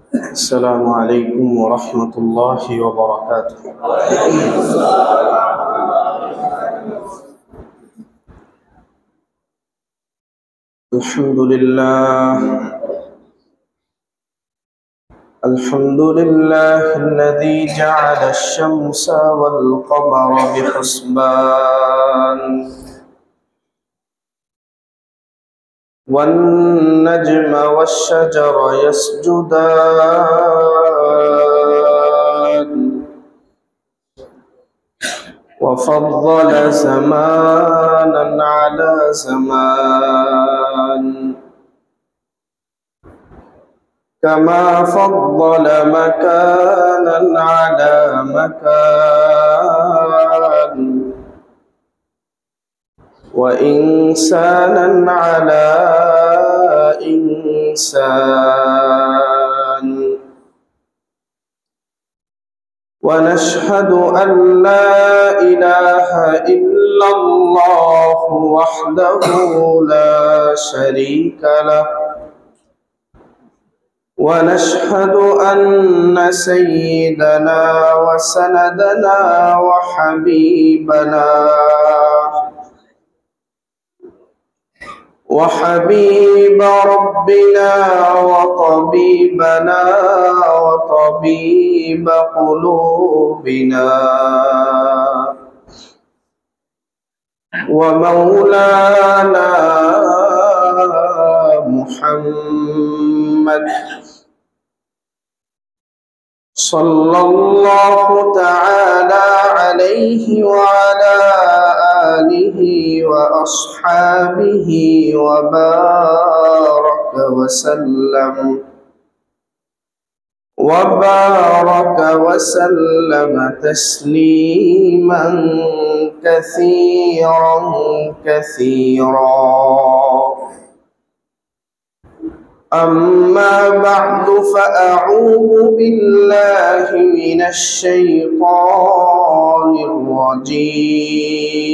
السلام عليكم ورحمة الله وبركاته. الحمد لله الذي جعل الشمس والقمر بحسبان والنجم والشجر يسجدان وفضل زمانا على زمان كما فضل مكانا على مكان وإنسانا على إنسان ونشهد أن لا إله إلا الله وحده لا شريك له ونشهد أن سيدنا وسندنا وحبيب ربنا وطبيبنا وطبيب قلوبنا ومولانا محمد صلى الله تعالى عليه وعلى آله وأصحابه وبارك وسلم تسليما كثيرا أما بعد فأعوذ بالله من الشيطان الرجيم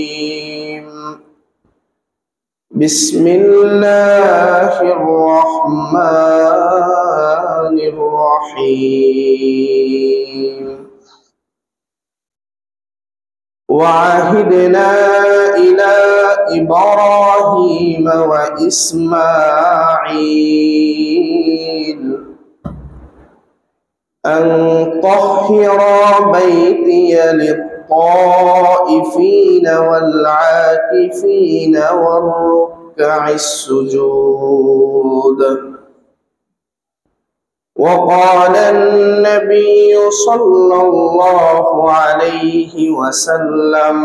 بسم الله الرحمن الرحيم وعهدنا إلى إبراهيم وإسماعيل أن طهر بيتي للطائفين والعاكفين والركع السجود وقال النبي صلى الله عليه وسلم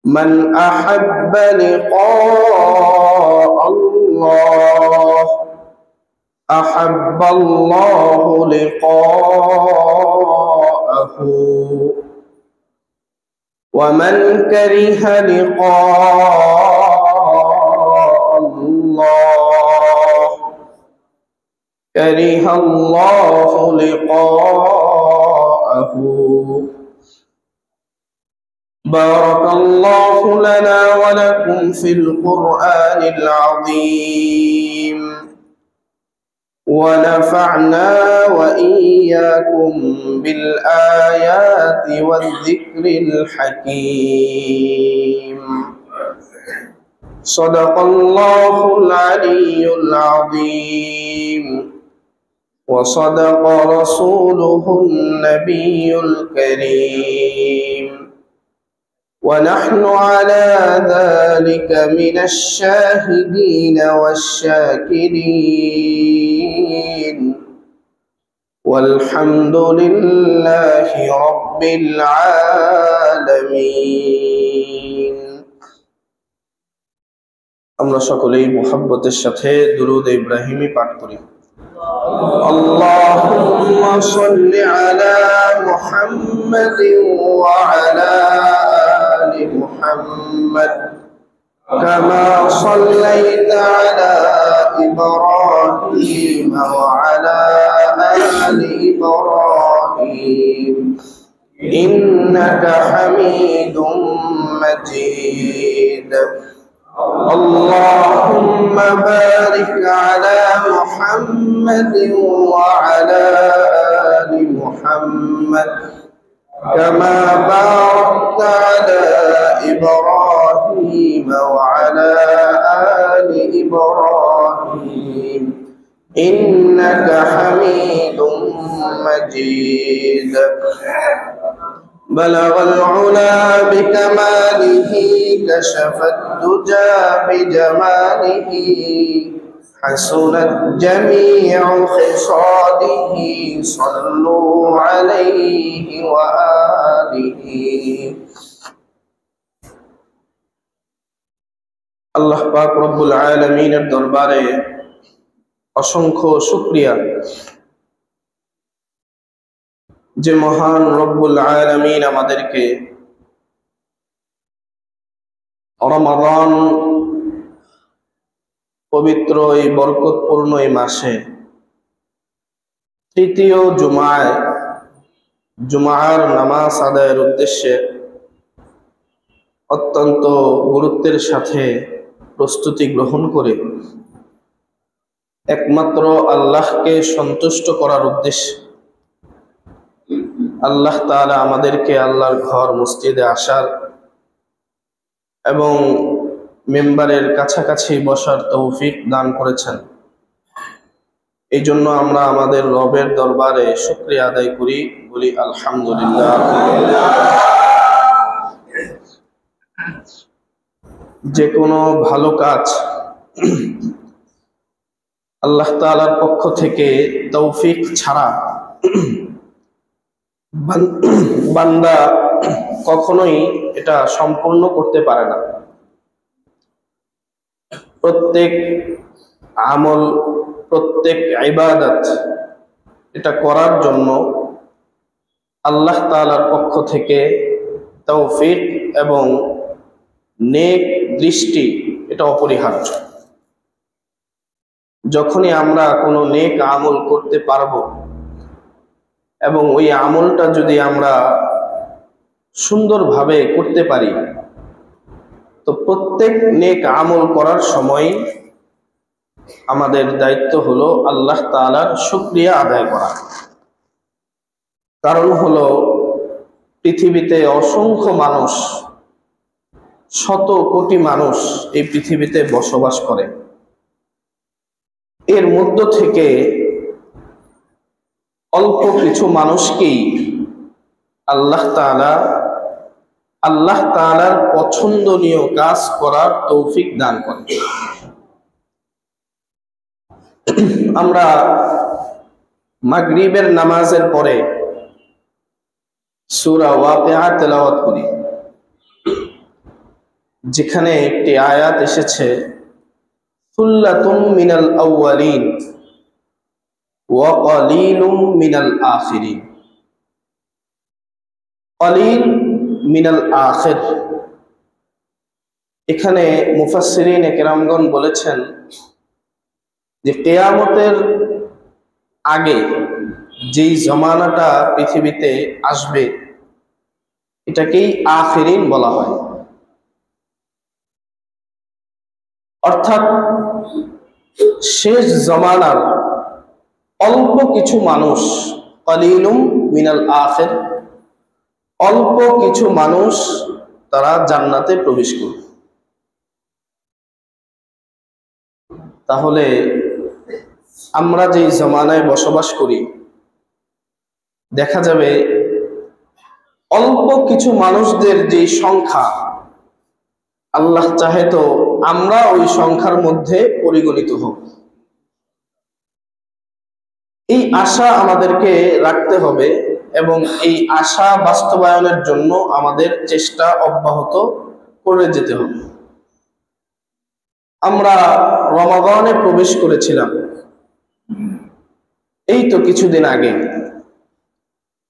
من أحب لقاء الله أحب الله لقاءه ومن كره لقاء الله كره الله لقاءه. بارك الله لنا ولكم في القرآن العظيم ونفعنا وإياكم بالآيات والذكر الحكيم. صدق الله العلي العظيم وصدق رسوله النبي الكريم ونحن على ذلك من الشاهدين والشاكرين والحمد لله رب العالمين. আমরা সকলেই মুহাব্বতের সাথে দুরূদ ইব্রাহিমি পাঠ করি। আল্লাহুম্মা সাল্লি আলা মুহাম্মাদিন ওয়া আলা আলি মুহাম্মাদ কামা সাল্লাইতা আলা ইব্রাহিম ওয়া আলা আলি ইব্রাহিম ইন্নাকা হামিদুম মাজিদ। اللهم بارك على محمد محمد وعلى آل محمد كما باركت على إبراهيم وعلى آل إبراهيم إنك حميد مجيد. بلغ العلا بكماله كشف الدجى بجماله حسنت جميع خصاله صلوا عليه وآله. আল্লাহ পাক রব্বুল আলামিনের দরবারে অসংখ্য শুকরিয়া যে মহান রব্বুল আলামিন আমাদেরকে রমাদান পবিত্র এই বরকতপূর্ণ এই মাসে তৃতীয় জুমার নামাজ আদায়ের উদ্দেশ্যে অত্যন্ত গুরুত্বের সাথে প্রস্তুতি গ্রহণ করে একমাত্র আল্লাহকে সন্তুষ্ট করার উদ্দেশ্যে আল্লাহ তাআলা আমাদেরকে আল্লাহর ঘর মসজিদে আসার এবং মেম্বারের কাছাকাছি বসার তৌফিক দান করেছেন। এই জন্য আমরা আমাদের রবের দরবারে শুকরিয়া আদায় করি, বলি আলহামদুলিল্লাহ। যে কোনো ভালো কাজ আল্লাহ তাআলার পক্ষ থেকে তৌফিক ছাড়া বান্দা কখনোই এটা সম্পূর্ণ করতে পারে না। প্রত্যেক আমল, প্রত্যেক ইবাদত এটা করার জন্য আল্লাহ তাআলার পক্ষ থেকে তৌফিক এবং নেক দৃষ্টি এটা অপরিহার্য। যখনই আমরা কোনো নেক আমল করতে পারবো এবং ওই আমলটা যদি আমরা সুন্দরভাবে করতে পারি, তো প্রত্যেক নেক আমল করার সময় আমাদের দায়িত্ব হলো আল্লাহ তাআলার শুকরিয়া আদায় করা। কারণ হলো পৃথিবীতে অসংখ্য মানুষ, শত কোটি মানুষ এই পৃথিবীতে বসবাস করে। এর মধ্য থেকে অল্প কিছু মানুষকেই আল্লাহ তাআলার পছন্দনীয় কাজ করার তৌফিক দান করেন। আমরা মাগরিবের নামাজের পরে সূরা ওয়াকিয়া তেলাওয়াত করি, যেখানে একটি আয়াত এসেছে সুল্লাতুম মিনাল আউয়ালিন ওয়া কালিলুম মিনাল আখিরিন। কালিল মিনাল আখির, এখানে মুফাসসিরিন কেরামগণ বলেছেন যে কিয়ামতের আগে যেই জমানাটা পৃথিবীতে আসবে এটাকেই আখিরিন বলা হয়। অর্থাৎ শেষ জমানার অল্প কিছু মানুষ, কালিলুম মিনাল আখির, অল্প কিছু মানুষ তারা জান্নাতে প্রবেশ করবে। তাহলে আমরা যেই জমানায় বসবাস করি, দেখা যাবে অল্প কিছু মানুষদের যে সংখ্যা, আল্লাহ চাহে তো আমরা ওই সংখ্যার মধ্যে পরিগণিত হব। এই আশা আমাদেরকে রাখতে হবে এবং এই আশা বাস্তবায়নের জন্য আমাদের চেষ্টা অব্যাহত করে যেতে হবে। আমরা রমাদানে প্রবেশ করেছিলাম এই তো কিছুদিন আগে।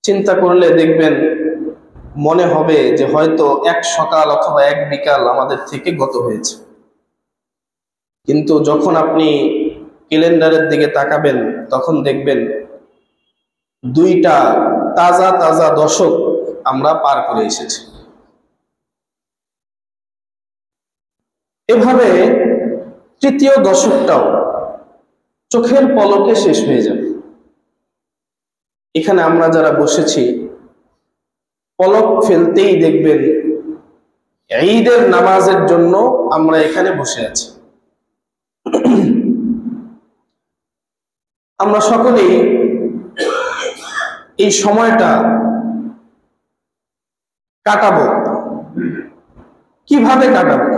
চিন্তা করলে দেখবেন মনে হবে যে হয়তো এক সকাল অথবা এক বিকাল আমাদের থেকে গত হয়েছে। কিন্তু যখন আপনি ক্যালেন্ডারের দিকে তাকাবেন তখন দেখবেন 2টা তাজা তাজা দশক আমরা পার করে এসেছি। এভাবে তৃতীয় দশকটাও চোখের পলকে শেষ হয়ে যাবে। এখানে আমরা যারা বসেছি পলক ফেলতেই দেখবেন ঈদের নামাজের জন্য আমরা এখানে বসে আছি। আমরা সকলেই এই সময়টা কাটাবো। কিভাবে কাটাবো?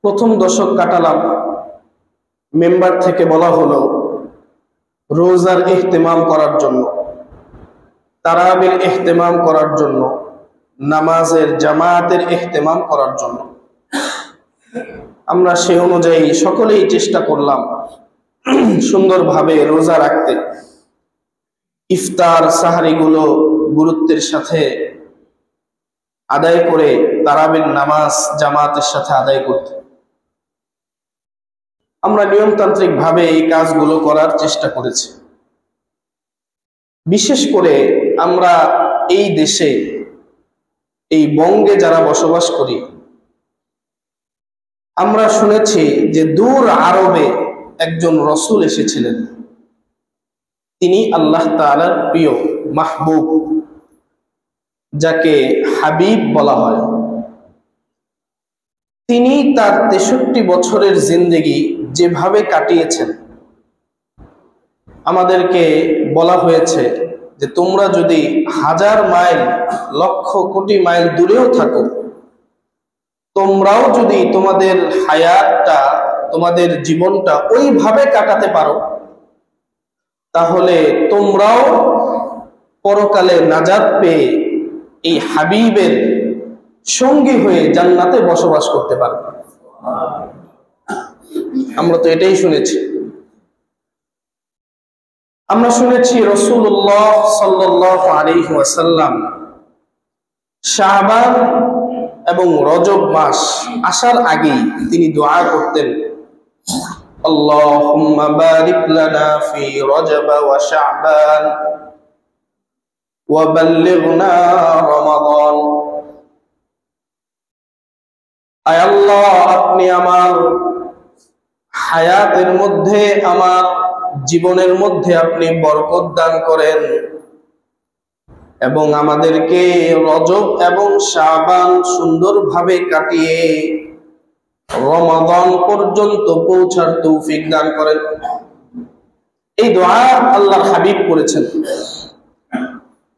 প্রথম দশক কাটালাম, মেম্বার থেকে বলা হলো রোজার ইহতেমাম করার জন্য, তারাবির ইহতেমাম করার জন্য, নামাজের জামাতের ইহতেমাম করার জন্য। আমরা সে অনুযায়ী সকলেই চেষ্টা করলাম সুন্দরভাবে রোজা রাখতে, ইফতার সাহারিগুলো গুরুত্বের সাথে আদায় করে তারাবির নামাজ জামাতের সাথে আদায় করতে। আমরা নিয়মতান্ত্রিক ভাবে এই কাজগুলো করার চেষ্টা করেছি। বিশেষ করে আমরা এই দেশে, এই বঙ্গে যারা বসবাস করি, আমরা শুনেছি যে দূর আরবে একজন রসুল এসেছিলেন, তিনি আল্লাহ তাআলার প্রিয় মাহবুব, যাকে হাবিব বলা হয়। তিনি তার 63 বছরের জিন্দেগি যেভাবে কাটিয়েছেন, আমাদেরকে বলা হয়েছে যে তোমরা যদি 1000 মাইল, লক্ষ কোটি মাইল দূরেও থাকো, তোমরাও যদি তোমাদের হায়াতটা, তোমাদের জীবনটা ওইভাবে কাটাতে পারো, তাহলে তোমরাও পরকালে নাজাত পেয়ে এই হাবিবের সঙ্গী হয়ে জান্নাতে বসবাস করতে পারবে। আমরা তো এটাই শুনেছি। আমরা শুনেছি রাসূলুল্লাহ সাল্লাল্লাহু আলাইহি ওয়াসাল্লাম শাবান এবং রজব মাস আসার আগেই তিনি দোয়া করতেন, আল্লাহুম্মা বারিক লানা ফি রজব ওয়া শাবান ওয়া বাল্লিগনা রমাদান। আয় আল্লাহ, আপনি আমার হায়াতের মধ্যে, আমার জীবনের মধ্যে আপনি বরকত দান করেন এবং আমাদেরকে রজব এবং শাবান সুন্দরভাবে কাটিয়ে রমাদান পর্যন্ত পৌঁছার তৌফিক দান করেন। এই দোয়া আল্লাহর হাবিব করেছেন,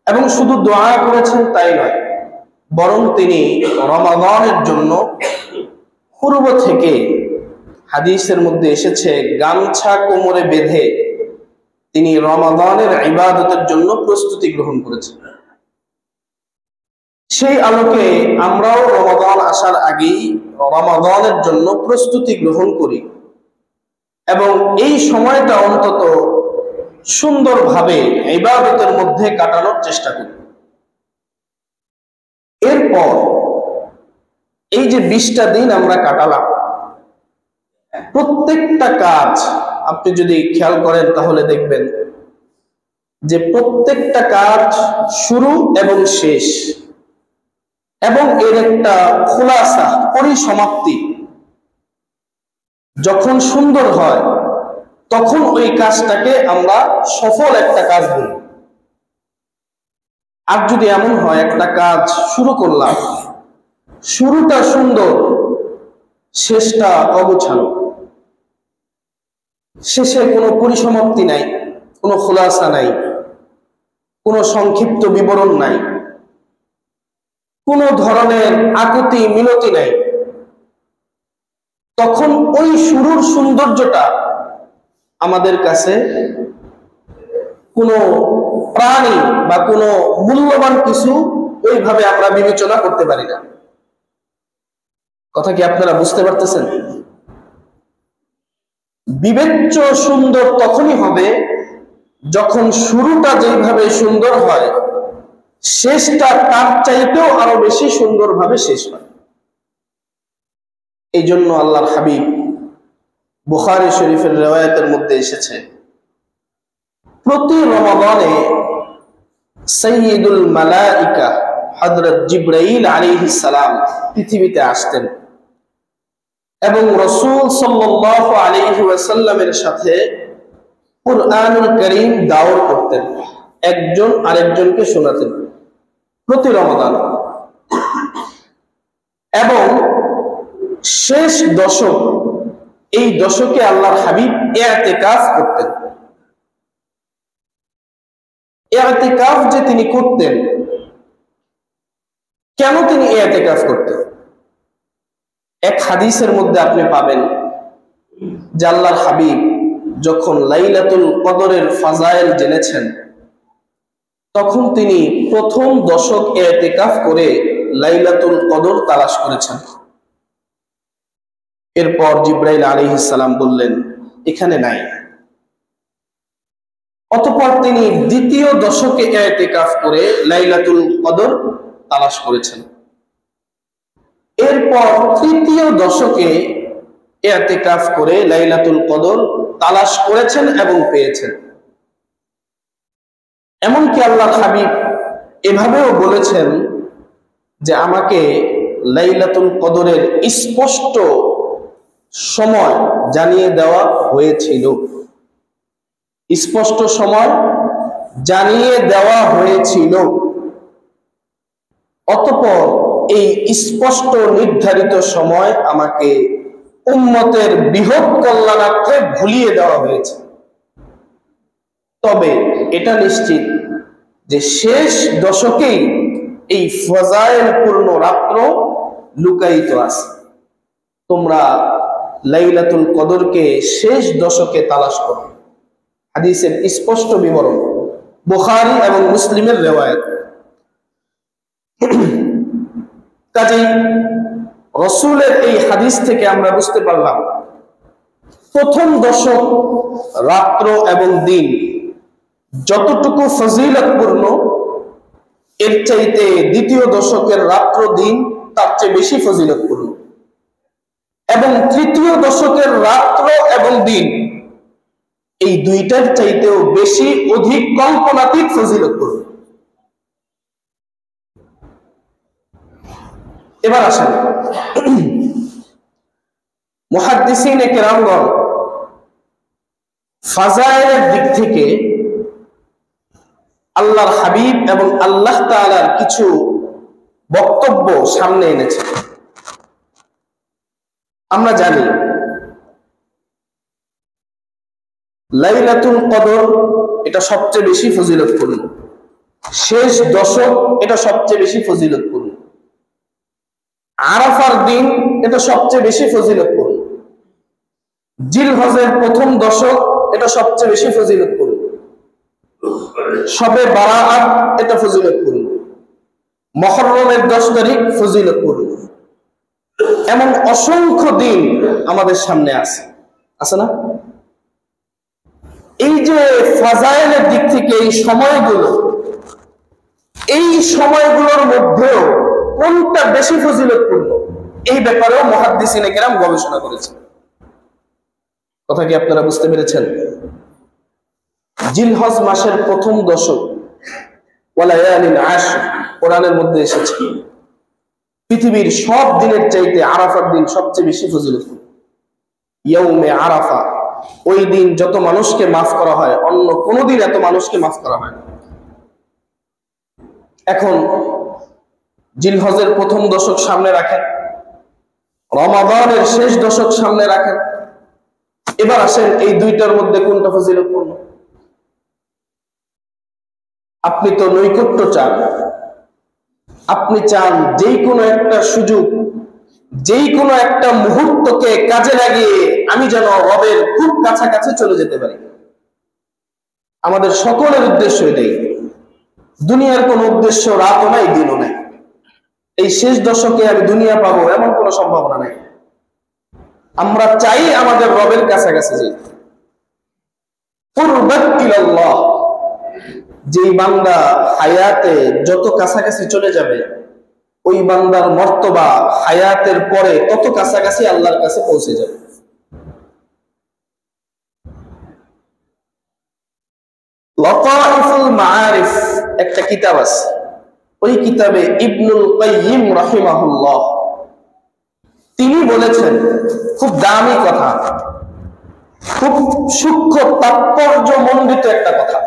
এবং শুধু দোয়া করেছেন তাই নয়, বরং তিনি রমাদানের জন্য পূর্ব থেকে, হাদিসের মধ্যে এসেছে, গামছা কোমরে বেঁধে তিনি রমাদানের ইবাদতের জন্য প্রস্তুতি গ্রহণ করেছেন। সেই আলোকে আমরাও রমাদান আসার আগেই রমাদানের জন্য প্রস্তুতি গ্রহণ করি এবং এই সময়টা অন্তত সুন্দরভাবে ইবাদতের মধ্যে কাটানোর চেষ্টা করি। এরপর এই যে 20টা দিন আমরা কাটালাম, প্রত্যেকটা কাজ আপনি যদি খেয়াল করেন তাহলে দেখবেন যে প্রত্যেকটা কাজ শুরু এবং শেষ এবং এর একটা খোলাসা, পরিসমাপ্তি যখন সুন্দর হয়, তখন ওই কাজটাকে আমরা সফল একটা কাজ বলি। আর যদি এমন হয় একটা কাজ শুরু করলাম, শুরুটা সুন্দর, শেষটা অগোছালো, শেষে কোনো পরিসমাপ্তি নাই, কোনো খোলাসা নাই, কোনো সংক্ষিপ্ত বিবরণ নাই, কোনো ধরনের আকুতি মিনতি নাই, তখন ওই শুরুর সৌন্দর্যটা আমাদের কাছে কোনো প্রাণী বা কোনো মূল্যবান কিছু ওইভাবে আমরা বিবেচনা করতে পারি না। কথা কি আপনারা বুঝতে পারতেছেন? বিবেচ্য সুন্দর তখনই হবে যখন শুরুটা যেভাবে সুন্দর হয়, শেষটা তার চাইতেও আরো বেশি সুন্দরভাবে শেষ হয়। এই জন্য আল্লাহর হাবিব, বুখারী শরীফের riwayat-এর মধ্যে এসেছে, প্রতি রমাদানে সাইয়্যিদুল মালায়েকা হযরত জিবরাইল আলাইহিস সালাম পৃথিবীতে আসতেন এবং রাসূল সাল্লাল্লাহু আলাইহি ওয়াসাল্লামের সাথে কুরআনুল কারীম দাওর করতেন, একজন আরেকজনকে শোনাতেন প্রতি রমাদান। এবং শেষ দশক, এই দশকে আল্লাহর হাবিব ইতিকাফ করতেন। ইতিকাফ যে তিনি করতেন, কেন তিনি ইতিকাফ করতেন? এক হাদিসের মধ্যে আপনি পাবেন যে আল্লাহর হাবিব যখন লাইলাতুল কদরের ফাজাইল জেনেছেন, তখন তিনি প্রথম দশক ইতিকাফ করে লাইলাতুল কদর তালাশ করেছেন। এরপর জিবরাইল আলাইহিস সালাম বললেন এখানে নাই। অতঃপর তিনি দ্বিতীয় দশকে ইতিকাফ করে লাইলাতুল কদর তালাশ করেছেন। এরপর তৃতীয় দশকে ইতিকাফ করে লাইলাতুল কদর তালাশ করেছেন এবং পেয়েছেন। এমনকি আল্লাহর হাবিব এভাবেও বলেছেন যে আমাকে লাইলাতুল কদরের স্পষ্ট সময় জানিয়ে দেওয়া হয়েছিল, স্পষ্ট সময় জানিয়ে দেওয়া হয়েছিল। অতঃপর এই স্পষ্ট নির্ধারিত সময় আমাকে উম্মতের বৃহৎ কল্যাণার্থে ভুলিয়ে দেওয়া হয়েছে। তবে এটা নিশ্চিত যে শেষ দশকেই এই ফজাইল পূর্ণ রাত্র লুকায়িত আছে। তোমরা লাইলাতুল কদরকে শেষ দশকে তালাশ করো। হাদিসের স্পষ্ট বিবরণ, বুখারী এবং মুসলিমের রিওয়ায়াত। কাজেই রাসূলের এই হাদিস থেকে আমরা বুঝতে পারলাম প্রথম দশক রাত্র এবং দিন যতটুকু ফজিলতপূর্ণ, এর চাইতে দ্বিতীয় দশকের রাত্র দিন তার চেয়ে বেশি ফজিলতপূর্ণ, এবং তৃতীয় দশকের রাত্র এবং দিন এই দুইটার চাইতেও বেশি অধিক কল্পনাতীত ফজিলতপূর্ণ। এবার আসেন মুহাদ্দিসিনে কেরামগণ ফাজাইলের দিক থেকে আল্লাহর হাবিব এবং আল্লাহ তাআলার কিছু বক্তব্য সামনে এনেছে। আমরা জানি লাইলাতুল কদর এটা সবচেয়ে বেশি ফজিলতপূর্ণ, শেষ দশক এটা সবচেয়ে বেশি ফজিলতপূর্ণ, আরাফার দিন এটা সবচেয়ে বেশি ফজিলতপূর্ণ, জিলহজের প্রথম দশক এটা সবচেয়ে বেশি ফজিলতপূর্ণ, শবে বারাআত এটা ফজিলতপূর্ণ, মুহররমের 10 তারিখ ফজিলতপূর্ণ। এমন অসংখ্য দিন আমাদের সামনে আছে, আছে না? এই যে ফাজাইলের দিক থেকে এই সময়গুলোর মধ্যেও কোনটা বেশি ফজিলতপূর্ণ, এই ব্যাপারেও মুহাদ্দিসিনে কেরাম গবেষণা করেছেন। কথা কি আপনারা বুঝতে পেরেছেন? জিলহজ মাসের প্রথম দশক ওয়ালায়ালিন আশর কোরআনের মধ্যে এসেছে। পৃথিবীর সব দিনের চাইতে আরাফার দিন সবচেয়ে বেশি ফজিলতপূর্ণ। ইয়াউমে আরাফা, ওই দিন যত মানুষকে মাফ করা হয় অন্য কোনো দিন এত মানুষকে মাফ করা হয় না। এখন জিলহজের প্রথম দশক সামনে রাখেন, রমাদানের শেষ দশক সামনে রাখেন, এবার আসেন এই দুইটার মধ্যে কোনটা ফজিলতপূর্ণ? আপনি তো নৈকট্য চান, আপনি চান যেই কোনো একটা সুযোগ, যেই কোনো একটা মুহূর্তকে কাজে লাগিয়ে আমি যেন রবের খুব কাছাকাছি চলে যেতে পারি। আমাদের সকলের উদ্দেশ্য এটাই। দুনিয়ার কোনো উদ্দেশ্য রাতও নাই দিনও নাই। এই শেষ দশকে আমি দুনিয়া পাবো এমন কোনো সম্ভাবনা নাই। আমরা চাই আমাদের রবের কাছাকাছি যেতে। কুরবাত ইলাল্লাহ, যেই বান্দা হায়াতে যত কাছাকাছি চলে যাবে ওই বান্দার মর্তবা হায়াতের পরে তত কাছাকাছি আল্লাহর কাছে পৌঁছে যাবে। লতাইফুল মাআরিফ একটা কিতাব আছে, ওই কিতাবে ইবনুল কাইয়িম রাহিমাহুল্লাহ তিনি বলেছেন খুব দামি কথা, খুব সূক্ষ্ম তাৎপর্য মণ্ডিত একটা কথা,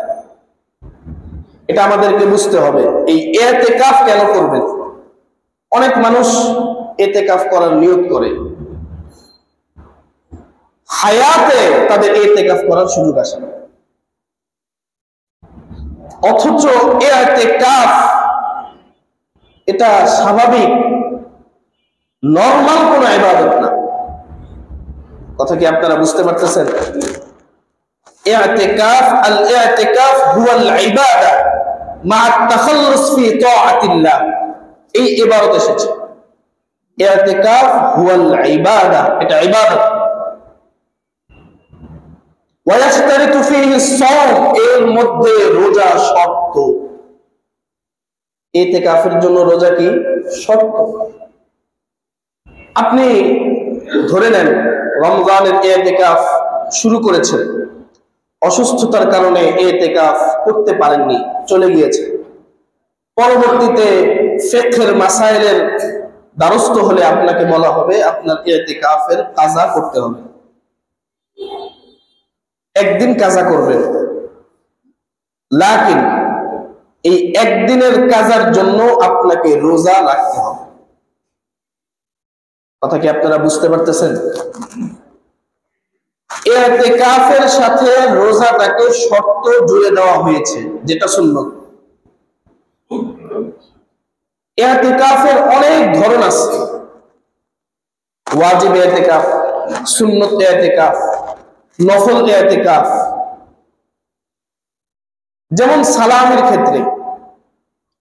এটা আমাদেরকে বুঝতে হবে। এই ইতিকাফ কেন করবেন? অনেক মানুষ ইতিকাফ করার নিয়ত করে, হায়াতে তাদের ইতিকাফ করার সুযোগ আসে না, অথচ ইতিকাফ এটা স্বাভাবিক নরমাল কোন ইবাদত না। কথা কি আপনারা বুঝতে পারতেছেন? ইতিকাফ আল ইতিকাফ হুয়া আল ইবাদা মা আত তাখাল্লুস ফি তাআতিল্লাহ, এই ইবাদত এসেছে। ইতিকাফ হুয়া আল ইবাদা, এটা ইবাদত। ওয়া ইয়াশতারিতু ফীহি আস-সাওম, এর মধ্যে রোজা শর্ত। ইতিকাফের জন্য রোজা কি শর্ত? আপনি ধরে নেন রমজানের ইতিকাফ শুরু করেছেন, অসুস্থতার কারণে ইতিকাফ করতে পারেননি, চলে গিয়েছে। পরবর্তীতে ফিকহের মাসাইলের দ্বারস্থ হলে আপনাকে বলা হবে আপনার ইতিকাফের কাজা করতে হবে। একদিন কাজা করবেন, লাকিন এই একদিনের কাজার জন্য আপনাকে রোজা রাখতে হবে। কথা কি আপনারা বুঝতে পারতেছেন? ইতিকাফের সাথে রোজাটাকে শর্ত জুড়ে দেওয়া হয়েছে, যেটা সুন্নত। ইতিকাফের অনেক ধরন আছে, ওয়াজিব ইতিকাফ, সুন্নত ইতিকাফ, নফল ইতিকাফ। যেমন সালামের ক্ষেত্রে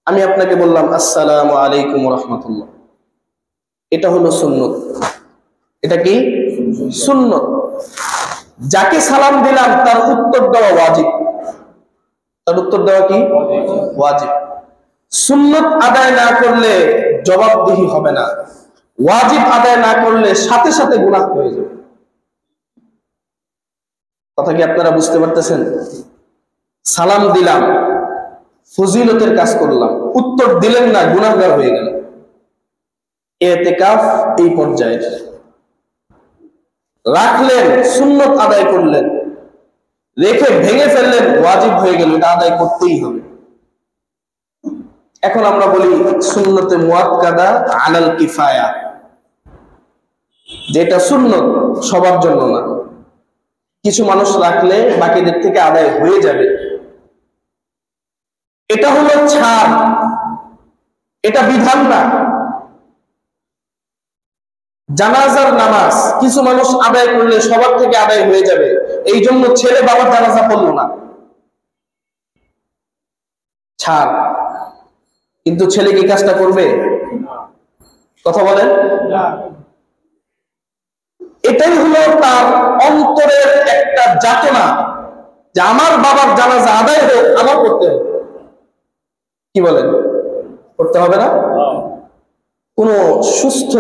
আমি আপনাকে বললাম আসসালামু আলাইকুম ওয়া রাহমাতুল্লাহ, এটা হলো সুন্নত। এটা কি সুন্নত? যাকে সালাম দিলাম তার উত্তর দেওয়া ওয়াজিব, তার উত্তর দেওয়া কি ওয়াজিব। সুন্নত আদায় না করলে জবাবদিহি হবে না, ওয়াজিব আদায় না করলে সাথে সাথে গুনাহ হয়ে যাবে। কথা কি আপনারা বুঝতে পারতেছেন? সালাম দিলাম, ফজিলতের কাজ করলাম, উত্তর দিলেন না, গুনাহগার হয়ে গেল। ইতিকাফ এই পর্যায়ে রাখলেন, সুন্নত আদায় করলেন, রেখে ভেঙে ফেললেন, ওয়াজিব হয়ে গেল, এটা আদায় করতেই হবে। এখন আমরা বলি সুন্নতে মুআক্কাদা আলাল কিফায়া, যেটা সুন্নত সবার জন্য না, কিছু মানুষ রাখলে বাকিদের থেকে আদায় হয়ে যাবে। এটা হলো ছাড়, এটা বিধান না। জানাজার নামাজ কিছু মানুষ আদায় করলে সবার থেকে আদায় হয়ে যাবে, এই জন্য ছেলে বাবার জানাজা পড়লো না, ছাড়। কিন্তু ছেলে কি কাজটা করবে? কথা বলেন। এটাই হলো তার অন্তরের একটা যাতনা যে আমার বাবার জানাজা আদায় হোক, আমার করতে হবে। কি বলেন? করতে হবে না? কোন সুস্থ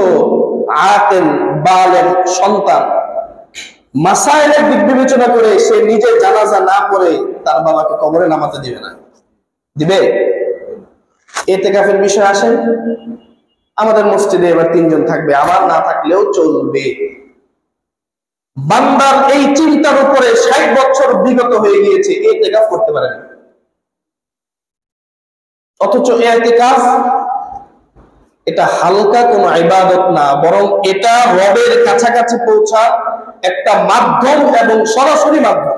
আকেল বালেগ সন্তান মাসাইলের দিক বিবেচনা করে সে নিজে জানাজা না পড়ে তার বাবাকে কবরে নামাতে দিবে না? দিবে? ইতিকাফের বিষয় আসেন, আমাদের মসজিদে এবার 3 জন থাকবে, আমার না থাকলেও চলবে। বান্দার এই চিন্তার উপরে 60 বছর বিগত হয়ে গিয়েছে, ইতিকাফ করতে পারে না। অথচ ইতিকাফ এটা হালকা কোনো ইবাদত না, বরং এটা রবের কাছাকাছি পৌঁছা একটা মাধ্যম এবং সরাসরি মাধ্যম।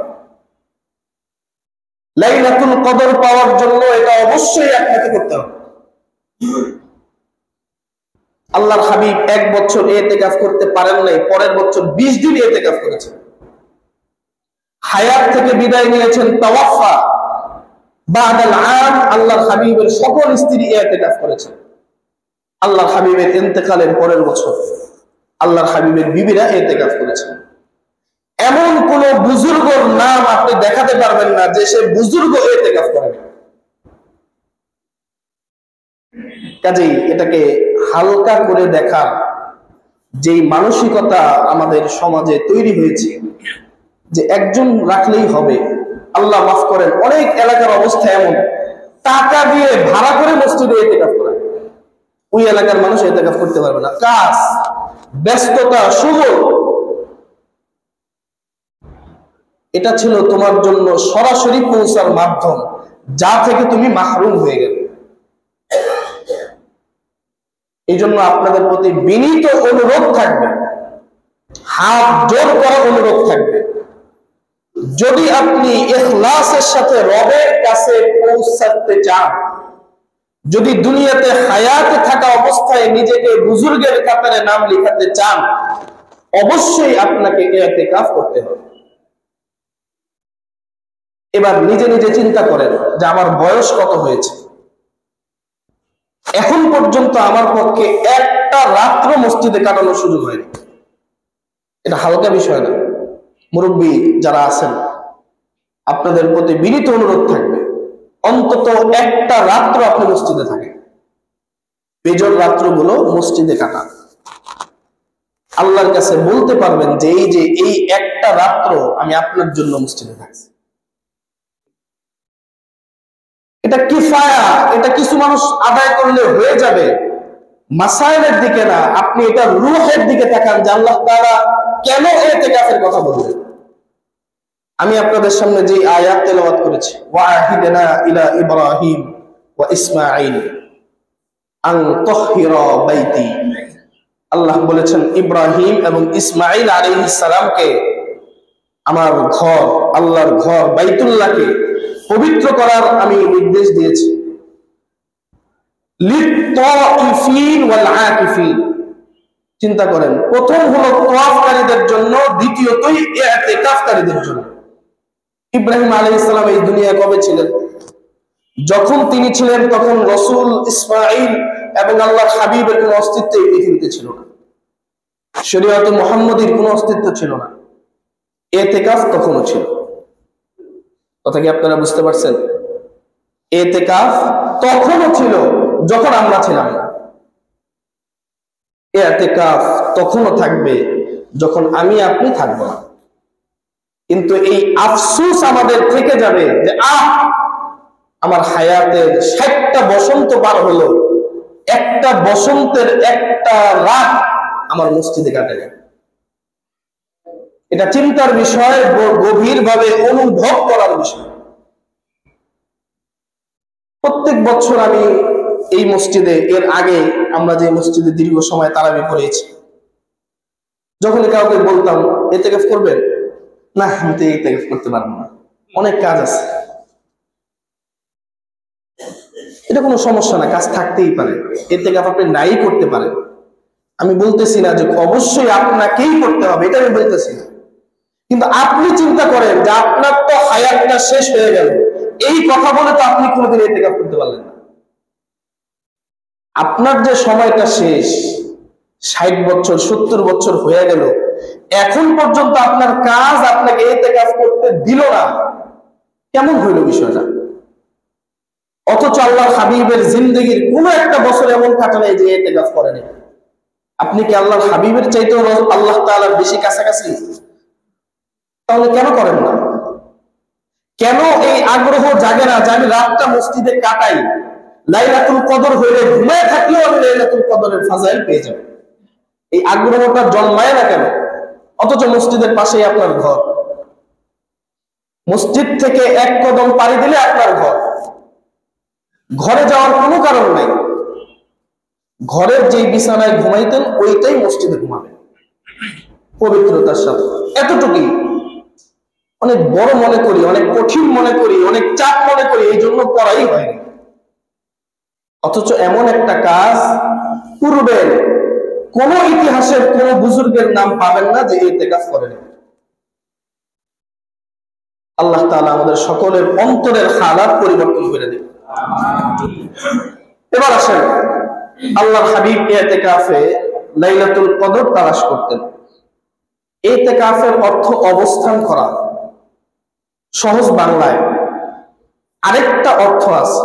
লাইলাতুল কদর পাওয়ার জন্য এটা অবশ্যই আপনাকে করতে হবে। আল্লাহর হাবিব 1 বছর ইতিকাফ করতে পারেন নাই, পরের বছর 20 দিন ইতিকাফ করেছেন। হায়াত থেকে বিদায় নিয়েছেন তাওয়াফা বাদাল আম, আল্লাহর হাবিবের সকল স্ত্রী ইতিকাফ করেছেন। আল্লাহর হাবিবের ইন্তেকালের পরের বছর আল্লাহর হাবিবের বিবিরা ইতিকাফ করেছেন। এমন কোন বুজুর্গর নাম আপনি দেখাতে পারবেন না যে সে বুজুর্গ ইতিকাফ করে। কাজেই এটাকে হালকা করে দেখার যেই মানসিকতা আমাদের সমাজে তৈরি হয়েছে যে একজন রাখলেই হবে, আল্লাহ মাফ করেন, অনেক এলাকার অবস্থা এমন, টাকা দিয়ে ভাড়া করে মসজিদে ইতিকাফ করে, ওই এলাকার মানুষ ইতিকাফ করতে পারবে না। কাজ, ব্যস্ততা, সুযোগ, এটা ছিল তোমার জন্য সরাসরি পৌঁছার মাধ্যম, যা থেকে তুমি মাহরুম হয়ে গেলে। এই জন্য আপনাদের প্রতি বিনীত অনুরোধ থাকবে, হাত জোর করা অনুরোধ থাকবে, যদি আপনি ইখলাসের সাথে রবের কাছে পৌঁছাতে চান, যদি দুনিয়াতে হায়াতে থাকা অবস্থায় নিজেকে বুজুর্গের কাতারে নাম লিখাতে চান, অবশ্যই আপনাকে ইতিকাফ করতে হবে। এবার নিজে নিজে চিন্তা করেন যে আমার বয়স কত হয়েছে, এখন পর্যন্ত আমার পক্ষে একটা রাত্র মসজিদে কাটানোর সুযোগ হয়নি। এটা হালকা বিষয় না। মুরব্বী যারা আছেন, আপনাদের প্রতি বিনীত অনুরোধ থাকবে, অন্তত একটা রাত্র আপনি মসজিদে থাকেন, বেজর রাত্রগুলো মসজিদে কাটান। আল্লাহর কাছে বলতে পারবেন যে এই একটা রাত্র আমি আপনার জন্য মসজিদে থাকছি। এটা কিফায়া, এটা কিছু মানুষ আদায় করলে হয়ে যাবে, মাসাইলের দিকে না। আপনি এটা রূহের দিকে তাকান যে আল্লাহ তাআলা কেন ইতিকাফের কথা বললেন। আমি আপনাদের সামনে যে আয়াত তেলাওয়াত করেছি, ওয়াহিদনা ইলা ইব্রাহিম ওয়া ইসমাঈল আন তাহহিরা বাইতি, আল্লাহ বলেছেন ইব্রাহিম এবং ইসমাঈল আলাইহিস সালামকে আমার ঘর, আল্লাহর ঘর বাইতুল্লাহকে পবিত্র করার আমি নির্দেশ দিয়েছি। লিত-তাইফিন ওয়াল আকিফিন, চিন্তা করেন, প্রথম হলো তাওয়াফকারীদের জন্য, দ্বিতীয়তই ইতিকাফকারীদের জন্য। ইব্রাহিম আলাইহিস সালাম এই দুনিয়ায় কবে ছিলেন? যখন তিনি ছিলেন তখন রাসূল ইসমাঈল এবং আল্লাহর হাবিবের কোনো অস্তিত্ব এই পৃথিবীতে ছিল না, শরীয়তে মুহাম্মদীর কোনো অস্তিত্ব ছিল না, ইতিকাফ তখনও ছিল। কথা কি আপনারা বুঝতে পারছেন? ইতিকাফ তখনও ছিল যখন আমরা ছিলাম না, ইতিকাফ তখনও থাকবে যখন আমি আপনি থাকবো না। কিন্তু এই আফসোস আমাদের থেকে যাবে যে আমার হায়াতের 60টা বসন্ত পার হলো, একটা বসন্তের একটা রাত আমার মসজিদে কাটে না। এটা চিন্তার বিষয়, গভীরভাবে অনুভব করার বিষয়। প্রত্যেক বছর আমি এই মসজিদে, এর আগে আমরা যে মসজিদে দীর্ঘ সময় তারাবি পড়েছি, যখন কাউকে বলতাম ইতিকাফ করবেন, না আমি তো ইতিকাফ করতে পারবো না, অনেক কাজ আছে। এটা কোনো সমস্যা না, কাজ থাকতেই পারে, ইতিকাফ আপনি নাই করতে পারেন। আমি বলতেছি না যে অবশ্যই আপনাকেই করতে হবে, এটা আমি বলতেছি না। কিন্তু আপনি চিন্তা করেন যে আপনার তো হায়াতটা শেষ হয়ে গেল, এই কথা বলে তো আপনি কোনোদিন ইতিকাফ করতে পারলেন না। আপনার যে সময়টা শেষ, 60 বছর 70 বছর হয়ে গেল, এখন পর্যন্ত আপনার কাজ আপনাকে ইতিকাফ করতে দিল না, কেমন হইল বিষয়টা? অথচ আল্লাহর হাবিবের জিন্দেগির কোন একটা বছর এমন কাটে নাই যে ইতিকাফ করেনি। আপনি কি আল্লাহর হাবিবের চাইতেও আল্লাহ তাআলার বেশি কাছাকাছি? তাহলে কেন করেন না? কেন এই আগ্রহ জাগে না যে আমি রাতটা মসজিদে কাটাই, লাইলাতুল কদর হইলে ঘুমায় থাকলেও আমি লাইলাতুল কদরের ফাজাইল পেয়ে যাব? এই আগ্রহটা জন্মায় না কেন? অথচ মসজিদের পাশেই আপনার ঘর, মসজিদ থেকে এক কদম পাড়ি দিলে আপনার ঘর, ঘরে যাওয়ার কোনো কারণ নাই। ঘরের যে বিছানায় ঘুমাইতেন ওইটাই মসজিদে ঘুমাবেন পবিত্রতার সাথে। এতটুকুই অনেক বড় মনে করি, অনেক কঠিন মনে করি, অনেক চাপ মনে করি, এই জন্য করাই হয়নি। অথচ এমন একটা কাজ পূর্বের কোন ইতিহাসের কোন বুজুর্গের নাম পাবেন না যে ইতিকাফ করেন। আল্লাহ তাআলা আমাদের সকলের অন্তরের হালাত পরিবর্তন করে দিন। এবার আসেন, আল্লাহর হাবিব ইতিকাফে লাইলাতুল কদর তালাশ করতেন। ইতিকাফের অর্থ অবস্থান করা। সহজ বাংলায় আরেকটা অর্থ আছে,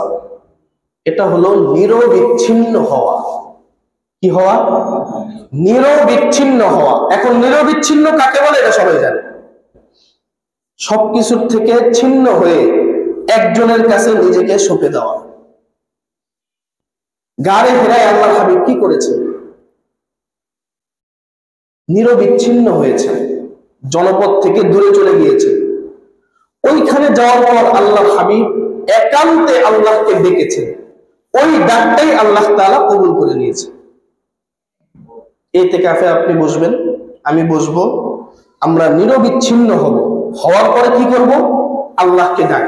এটা হলো নিরবিচ্ছিন্ন হওয়া। কি হওয়া? নিরবিচ্ছিন্ন হওয়া। এখন নিরবিচ্ছিন্ন কাকে বলে এটা সবাই জানে। সবকিছুর থেকে ছিন্ন হয়ে একজনের কাছে নিজেকে সঁপে দেওয়া। গাড়ে হেরায় আল্লাহর হাবিব কি করেছে? নিরবিচ্ছিন্ন হয়েছে, জনপদ থেকে দূরে চলে গিয়েছে, ওইখানে যাওয়ার পর আল্লাহ হাবিব একান্তে আল্লাহকে ডেকেছেন, ওই ডাকটাই আল্লাহ তাআলা কবুল করে নিয়েছে। ইতিকাফে আপনি বসবেন, আমি বসবো, আমরা নিরবিচ্ছিন্ন হব, হওয়ার পরে কি করব? আল্লাহকে ডাক।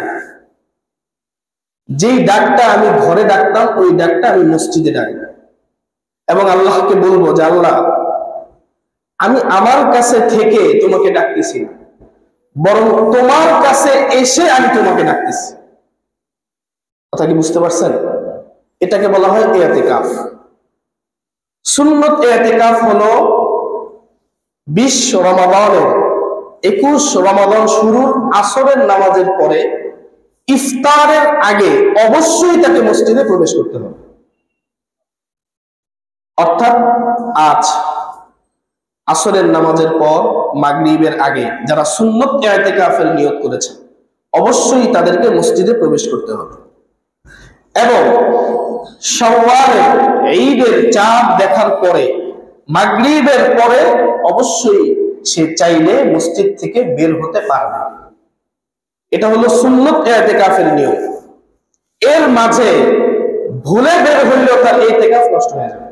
যেই ডাকটা আমি ঘরে ডাকতাম ওই ডাকটা আমি মসজিদে ডাকি এবং আল্লাহকে বলবো যে আল্লাহ, আমি আমার কাছে থেকে তোমাকে ডাকতেছি না, বরং তোমার কাছে এসে আমি তোমাকে ডাকতেছি। কথা কি বুঝতে পারছেন? এটাকে বলা হয় ইতিকাফ। সুন্নত ইতিকাফ হলো 20 রমাদানের 21 রমাদান শুরুর আসরের নামাজের পরে ইফতারের আগে অবশ্যই তাকে মসজিদে প্রবেশ করতে হবে। অর্থাৎ আজ আসরের নামাজের পর মাগরিবের আগে যারা সুন্নত ইতিকাফের নিয়ত করেছে অবশ্যই তাদেরকে মসজিদে প্রবেশ করতে হবে। এবং শাওয়ালের ঈদের চাঁদ দেখার পরে মাগরিবের পরে অবশ্যই সে চাইলে মসজিদ থেকে বের হতে পারবে। এটা হলো সুন্নত ইতিকাফের নিয়ম। এর মাঝে ভুলে বের হইলেও তার ইতিকাফ নষ্ট হয়ে যাবে।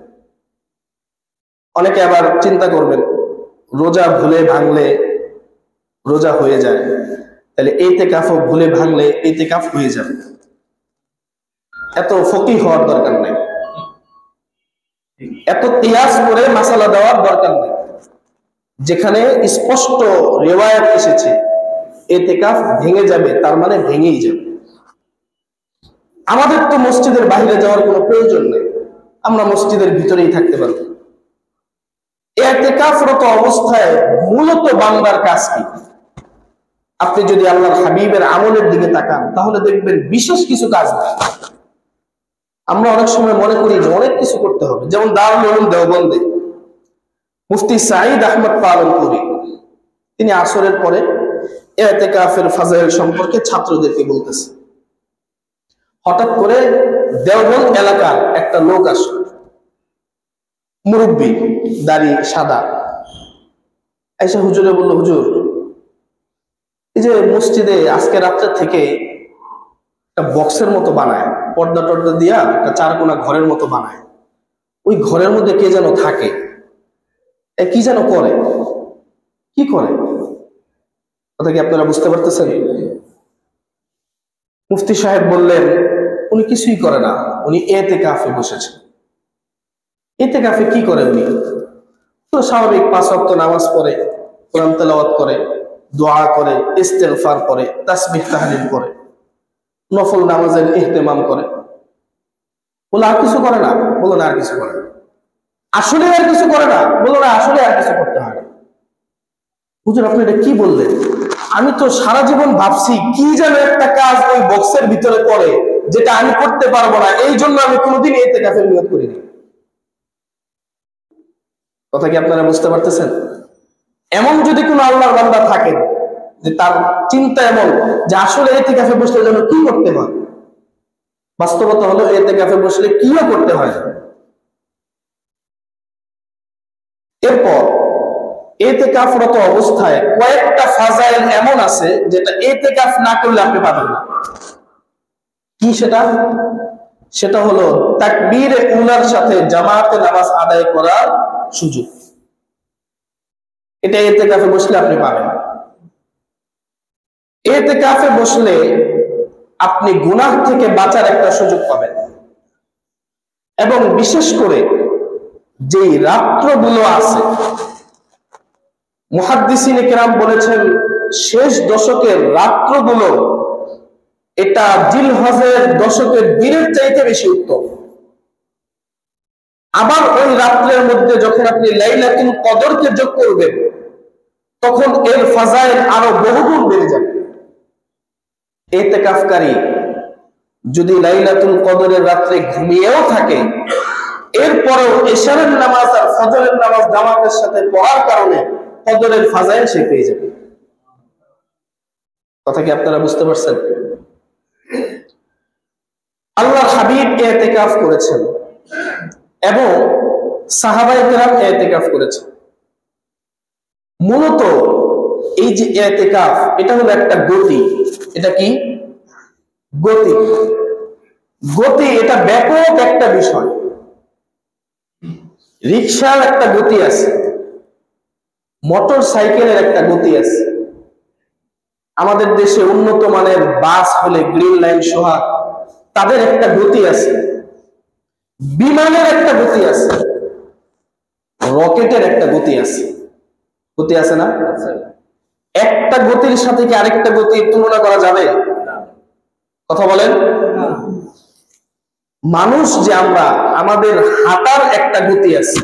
অনেকে আবার চিন্তা করবেন, রোজা ভুলে ভাঙলে রোজা হয়ে যায়, তাহলে ইতিকাফও ভুলে ভাঙলে ইতিকাফ হয়ে যাবে। এত ফকিহ হওয়ার দরকার নেই, এত কিয়াস করে মাসালা দেওয়ার দরকার নেই। যেখানে স্পষ্ট রিওয়ায়াত এসেছে ইতিকাফ ভেঙে যাবে, তার মানে ভেঙেই যাবে। আমাদের তো মসজিদের বাইরে যাওয়ার কোনো প্রয়োজন নেই, আমরা মসজিদের ভিতরেই থাকতে পারব। ইতিকাফরত অবস্থায় মূলত বান্দার কাজ কি? আপনি যদি আল্লাহর হাবিবের আমলের দিকে তাকান তাহলে দেখবেন বিশেষ কিছু কাজ নেই। আমরা অনেক সময় মনে করি যে অনেক কিছু করতে হবে, যেমন দারুল উলুম দেওবন্দে মুফতি সাঈদ আহমদ পালনপুরি তিনি আসরের পরে ইতিকাফের ফাজাইল সম্পর্কে ছাত্রদেরকে বলতেছে। হঠাৎ করে দেওবন্দ এলাকার একটা লোক আসলো, মুরব্বী, দাড়ি সাদা, এসে হুজুরে বলল, হুজুর এই যে মসজিদে আজকে রাত্রে থেকে একটা বক্সের মতো বানায়, পর্দা টর্দা দিয়া একটা চারকোনা ঘরের মতো বানায়, ওই ঘরের মধ্যে কে যেন থাকে, কি যেন করে, কি করে? কথা কি আপনারা বুঝতে পারতেছেন? মুফতি সাহেব বললেন, উনি কিছুই করে না, উনি ইতিকাফে বসেছেন। ইতিকাফে কি করে উনি? তো স্বাভাবিক 5 ওয়াক্ত নামাজ পড়ে, কোরআন তেলাওয়াত করে, দোয়া করে, ইস্তেগফার করে, তাসবিহ তাহলিল করে, নফল নামাজের ইহতেমাম করে। বলে আর কিছু করে না? বলো না আর কিছু করে না। আসলে আর কিছু করে না? বলো না আসলে আর কিছু করতে হয় না। হুজুর আপনি এটা কি বললেন? আমি তো সারা জীবন ভাবছি কি যেন একটা কাজ ওই বক্সের ভিতরে করে যেটা আমি করতে পারবো না, এই জন্য আমি কোনোদিন ইতিকাফের নিয়ত করিনি। কথা কি আপনারা বুঝতে পারতেছেন? এমন যদি কোনো আল্লাহর বান্দা থাকেন যে তার চিন্তা এমন যে আসলে ইতিকাফে বসলে যেন কি করতে হয়, বাস্তবতা হলো ইতিকাফে বসলে কিও করতে হয়। এরপর ইতিকাফরত অবস্থায় কয়েকটা ফাজাইল এমন আছে যেটা ইতিকাফ না করলে আপনি পাবেন না। কি সেটা? সেটা হলো তাকবীরে উলার সাথে জামাতে নামাজ আদায় করার সুযোগ। এটা ইতিকাফে বসলে আপনি পাবেন। ইতিকাফে বসলে আপনি গুনাহ থেকে বাঁচার একটা সুযোগ পাবেন। এবং বিশেষ করে যেই রাত্রগুলো আছে, মুহাদ্দিসিনে কেরাম বলেছেন শেষ দশকের রাত্রগুলো এটা জিলহজের দশকের দিনের চাইতে বেশি উত্তম। আবার ওই রাত্রের মধ্যে যখন আপনি লাইলাতুল কদরকে যোগ করবেন তখন এর ফাজাইল আরো বহুগুণ বেড়ে যাবে। ইতিকাফকারী যদি লাইলাতুল কদরের রাত্রে ঘুমিয়েও থাকে, এরপরেও এশারের নামাজ আর ফজরের নামাজ জামাতের সাথে পড়ার কারণে কদরের ফাজাইল সে পেয়ে যাবে। কথা কি আপনারা বুঝতে পারছেন? আল্লাহর হাবিব ইতিকাফ করেছেন এবং সাহাবায়ে কেরাম ইতিকাফ করেছেন। মূলত এই যে ইতিকাফ, এটা হলো একটা গতি। এটা কি গতি? গতি এটা ব্যাপক একটা বিষয়। রিকশার একটা গতি আছে, মোটর সাইকেলের একটা গতি আছে, আমাদের দেশে উন্নত মানের বাস হলে গ্রিন লাইন সোহাগ, তাদের একটা গতি আছে, বিমানের একটা গতি আছে, রকেটের একটা গতি আছে। গতি আছে না? একটা গতির সাথে কি আরেকটা গতির তুলনা করা যাবে? কথা বলেন। মানুষ যে আমরা, আমাদের হাঁটার একটা গতি আছে।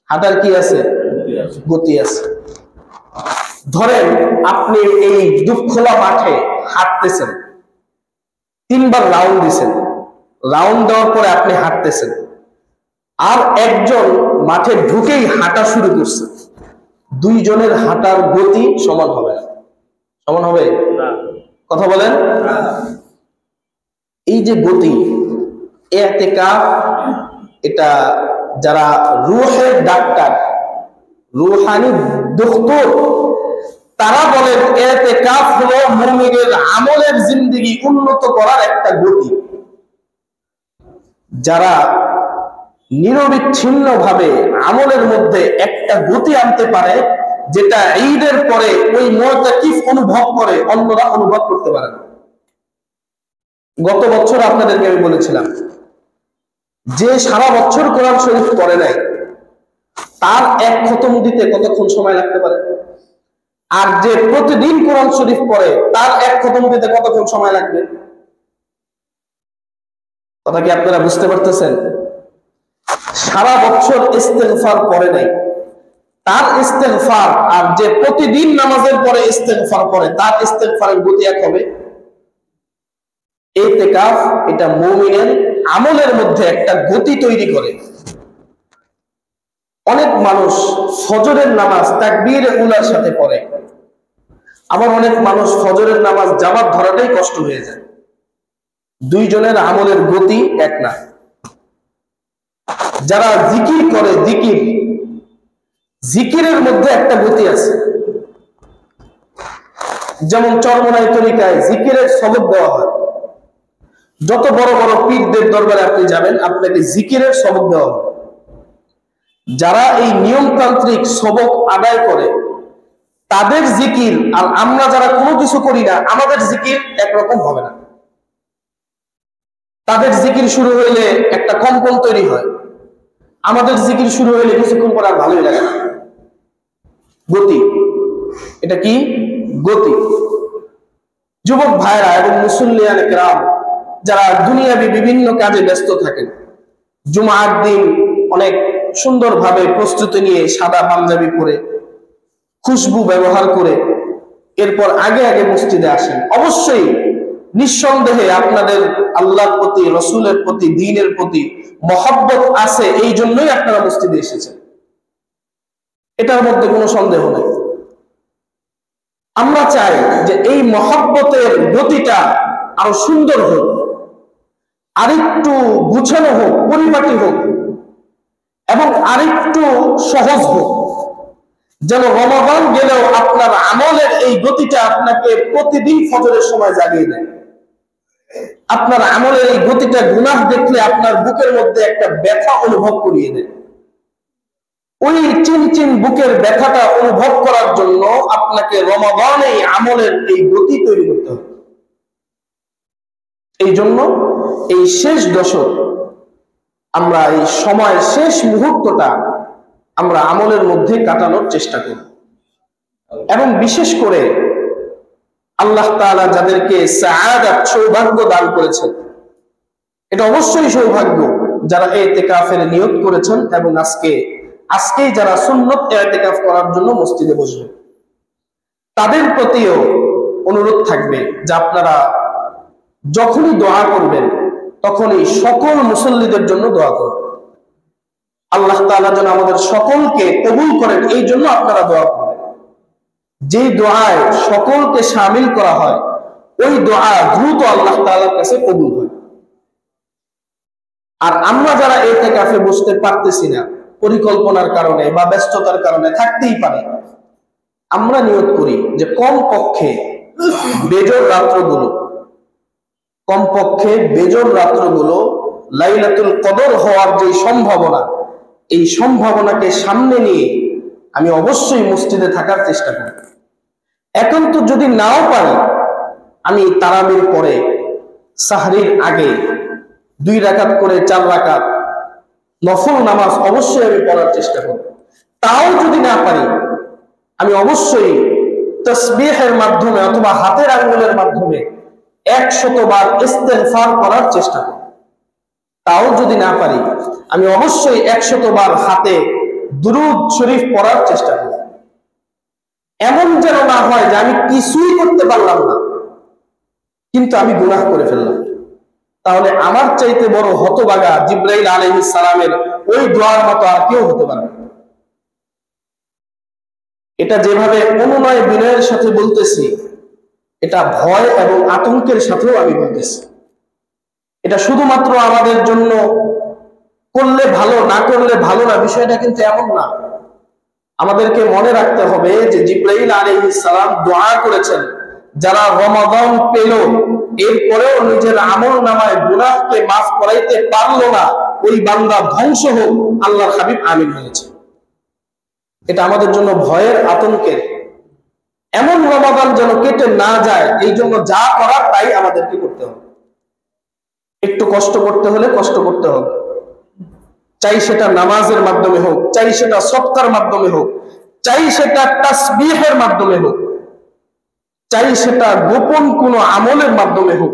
হাঁটার কি আছে? গতি আছে। ধরেন আপনি এই দুঃখলা মাঠে হাঁটতেছেন, 3 বার রাউন্ড দিছেন, রাউন্ড দেওয়ার পরে আপনি হাঁটতেছেন, আর একজন মাঠে ঢুকেই হাঁটা শুরু করছে, দুইজনের হাঁটার গতি সমান হবে না। সমান হবে? কথা বলেন। এই যে গতি, ইতিকাফ, এটা যারা রূহের ডাক্তার, রূহানি ডক্টর, তারা বলেন ইতিকাফ হলো মুমিনের আমলের জিন্দেগি উন্নত করার একটা গতি। যারা নিরবিচ্ছিন্ন ভাবে আমলের মধ্যে একটা গতি আনতে পারে, যেটা ঈদের পরে ওই মুতাকিফ অনুভব করে, অন্যরা অনুভব করতে পারে না। গত বছর আপনাদেরকে আমি বলেছিলাম যে সারা বছর কোরআন শরীফ পড়ে নাই, তার এক খতম দিতে কতক্ষণ সময় লাগতে পারে? আর যে প্রতিদিন কোরআন শরীফ পড়ে, তার এক খতম দিতে কতক্ষণ সময় লাগবে? কথা কি আপনারা বুঝতে পারতেছেন? সারা বছর ইস্তেগফার পড়ে নাই, তার ইস্তেগফার আর যে প্রতিদিন নামাজের পরে ইস্তেগফার পড়ে, তার ইস্তেগফারের গতি এক হবে? ইতিকাফ এটা মুমিনের আমলের মধ্যে একটা গতি তৈরি করে। অনেক মানুষ ফজরের নামাজ তাকবীরে উলার সাথে পড়ে, আবার অনেক মানুষ ফজরের নামাজ জামাত ধরাটাই কষ্ট হয়ে যায়। দুইজনের আমলের গতি এক না। যারা জিকির করে, জিকিরের মধ্যে একটা গতি আছে। যেমন চরমনাই তরিকায় জিকিরের সবক দেওয়া হয়। যত বড় বড় পীরদের দরবারে আপনি যাবেন, আপনাকে জিকিরের সবক দেওয়া হবে। যারা এই নিয়মতান্ত্রিক সবক আদায় করে, তাদের জিকির আর আমরা যারা কোনো কিছু করি না, আমাদের জিকির একরকম হবে না। তাদের জিকির শুরু হইলে একটা কম্পন তৈরি হয়, আমাদের জিকির শুরু হইলে কিছুক্ষণ পর আর ভালোই লাগে না। গতি, এটা কি গতি? যুবক ভাইরা এবং মুসল্লিয়ানে কেরাম যারা দুনিয়াবি বিভিন্ন কাজে ব্যস্ত থাকেন, জুমার দিন অনেক সুন্দরভাবে প্রস্তুতি নিয়ে সাদা পাঞ্জাবি পরে, খুশবু ব্যবহার করে, এরপর আগে আগে মসজিদে আসেন। অবশ্যই নিঃসন্দেহে আপনাদের আল্লাহর প্রতি, রসুলের প্রতি, দ্বীনের প্রতি মহব্বত আছে, এই জন্যই আপনারা মসজিদে এসেছেন, এটার মধ্যে কোনো সন্দেহ নেই। আমরা চাই যে এই মহব্বতের গতিটা আরো সুন্দর হোক, আরেকটু গুছানো হোক, পরিপাটি হোক, এবং আরেকটু সহজ হোক, যেন রমাদান গেলেও আপনার আমলের এই গতিটা আপনাকে প্রতিদিন ফজরের সময় জাগিয়ে দেয়। আপনার আমলের এই গতিটা গুনাহ দেখলে আপনার বুকের মধ্যে একটা ব্যথা অনুভব করিয়ে দেয়। ওই চিনচিন বুকের ব্যথাটা অনুভব করার জন্য আপনাকে রমাদানে এই আমলের এই গতি তৈরি করতে হবে। এই জন্য এই শেষ দশক আমরা এই সময়, শেষ মুহূর্তটা আমরা আমলের মধ্যে কাটানোর চেষ্টা করি। এবং বিশেষ করে আল্লাহ তাআলা যাদেরকে সাআদাত, সৌভাগ্য দান করেছেন, এটা অবশ্যই সৌভাগ্য যারা ইতিকাফের নিয়ত করেছেন এবং আজকেই যারা সুন্নত ইতিকাফ করার জন্য মসজিদে বসবে, তাদের প্রতিও অনুরোধ থাকবে যে আপনারা যখনই দোয়া করবেন তখনই সকল মুসল্লিদের জন্য দোয়া করবেন। আল্লাহ তাআলা যেন আমাদের সকলকে কবুল করেন, এই জন্য আপনারা দোয়া করবেন। যে দোয়ায় সকলকে শামিল করা হয়, ওই দোয়া দ্রুত আল্লাহ তাআলার কাছে কবুল হয়। আর আমরা যারা ইতিকাফে বসতে পারতেছি না, পরিকল্পনার কারণে বা ব্যস্ততার কারণে থাকতেই পারে, আমরা নিয়ত করি যে কমপক্ষে বেজর রাত্রগুলো লাইলাতুল কদর হওয়ার যে সম্ভাবনা, এই সম্ভাবনাকে সামনে নিয়ে আমি অবশ্যই মসজিদে থাকার চেষ্টা করি। এখন তো যদি নাও পারি, আমি তারাবির পরে সাহরির আগে 2 রাকাত করে 4 রাকাত নফল নামাজ অবশ্যই আমি পড়ার চেষ্টা করব। তাও যদি না পারি, আমি অবশ্যই তাসবিহের মাধ্যমে অথবা হাতের আঙ্গুলের মাধ্যমে 100 বার ইস্তেগফার করার চেষ্টা করব। তাও যদি না পারি, আমি অবশ্যই 100 বার হাতে দুরূদ শরীফ পড়ার চেষ্টা করব। এমন যেন না হয় যে আমি কিছুই করতে পারলাম না, কিন্তু আমি গুনাহ করে ফেললাম। তাহলে আমার চাইতে বড় হতভাগা জিবরাইল আলাইহিস সালামের ওই দোয়ার মতো আর কেউ হতে পারে না। এটা যেভাবে অনুনয় বিনয়ের সাথে বলতেছি, এটা ভয় এবং আতঙ্কের সাথেও আমি বলতেছি। এটা শুধুমাত্র আমাদের জন্য করলে ভালো, না করলে ভালো না, বিষয়টা কিন্তু এমন না। আমাদেরকে মনে রাখতে হবে যে জিবরাইল আলাইহিস সালাম দোয়া করেছেন, যারা রমাদান পেল এরপরেও নিজের আমল নামায় গুনাহকে মাফ করাইতে পারলো না, ওই বান্দা ধ্বংস হোক, আল্লাহর হাবিব আমিন বলেছে। এটা আমাদের জন্য ভয়ের, আতঙ্কের। এমন রমাদান যেন কেটে না যায়, এই জন্য যা করার তাই আমাদেরকে করতে হবে। একটু কষ্ট করতে হলে কষ্ট করতে হবে, চাই সেটা নামাজের মাধ্যমে হোক, চাই সেটা সদকার মাধ্যমে হোক, চাই সেটা তাসবিহের মাধ্যমে হোক, চাই সেটা গোপন কোনো আমলের মাধ্যমে হোক,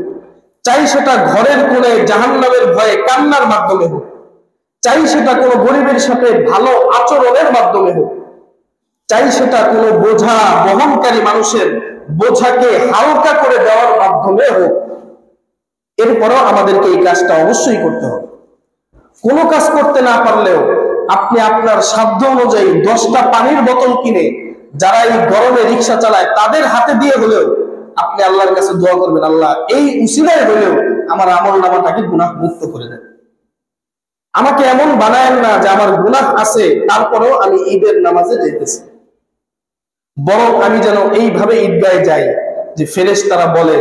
চাই সেটা ঘরের কোণে জাহান্নামের ভয়ে কান্নার মাধ্যমে হোক, চাই সেটা কোনো গরিবের সাথে ভালো আচরণের মাধ্যমে হোক, চাই সেটা কোনো বোঝা বহনকারী মানুষের বোঝাকে হালকা করে দেওয়ার মাধ্যমে হোক, এরপরও আমাদেরকে এই কাজটা অবশ্যই করতে হবে। কোনো কাজ করতে না পারলেও আপনি আপনার সাধ্য অনুযায়ী 10টা পানির বোতল কিনে যারা এই গরমে রিক্সা চালায় তাদের হাতে দিয়ে হলেও আপনি আল্লাহর কাছে দোয়া করবেন, আল্লাহ এই উসিলায় হলেও আমার আমল নামাটাকে গুনাহ মুক্ত করে দেন। আমাকে এমন বানায়েন না যে আমার গুনাহ আছে তারপরেও আমি ঈদের নামাজে যেতেছি, বরং আমি যেন এইভাবে ঈদগাহে যাই যে ফেরেশতারা বলে,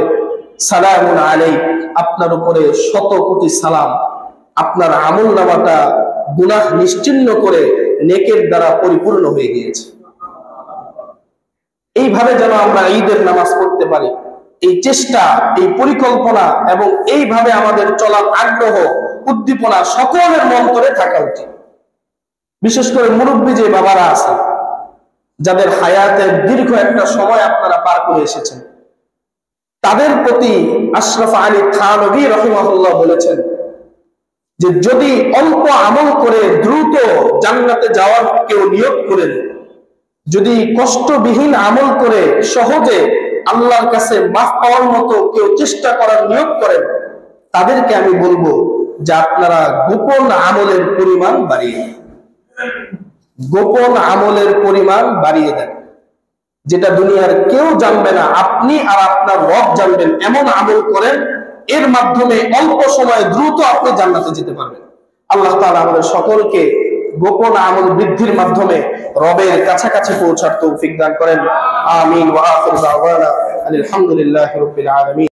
সালামুন আলাইক, আপনার উপরে 100 কোটি সালাম, আপনার আমল নামাটা গুনাহ নিশ্চিহ্ন করে নেকের দ্বারা পরিপূর্ণ হয়ে গিয়েছে। এইভাবে যেন আমরা ঈদের নামাজ পড়তে পারি, এই চেষ্টা, এই পরিকল্পনা এবং এইভাবে আমাদের চলার আগ্রহ, উদ্দীপনা সকলের মন করে থাকা উচিত। বিশেষ করে মুরব্বী যে বাবারা আছে, যাদের হায়াতের দীর্ঘ একটা সময় আপনারা পার করে এসেছেন, তাদের প্রতি আশরাফ আলী থানভী রাহিমাহুল্লাহ বলেছেন যে যদি অল্প আমল করে দ্রুত জান্নাতে যাওয়ার কেউ নিয়ত করেন, যদি কষ্টবিহীন আমল করে সহজে আল্লাহর কাছে মাফ পাওয়ার মতো কেউ চেষ্টা করার নিয়ত করেন, তাদেরকে আমি বলবো যে আপনারা গোপন আমলের পরিমাণ বাড়িয়ে দেন, গোপন আমলের পরিমাণ বাড়িয়ে দেন, যেটা দুনিয়ার কেউ জানবে না, আপনি আর আপনার রব জানবেন, এমন আমল করেন, এর মাধ্যমে অল্প সময়ে দ্রুত আপনি জান্নাতে যেতে পারবেন। আল্লাহ তাআলা আমাদের সকলকে গোপন আমল বৃদ্ধির মাধ্যমে রবের কাছাকাছি পৌঁছার তৌফিক দান করেন। আমিন ওয়া আখিরু দাওয়ানা আলহামদুলিল্লাহি রাব্বিল আলামিন।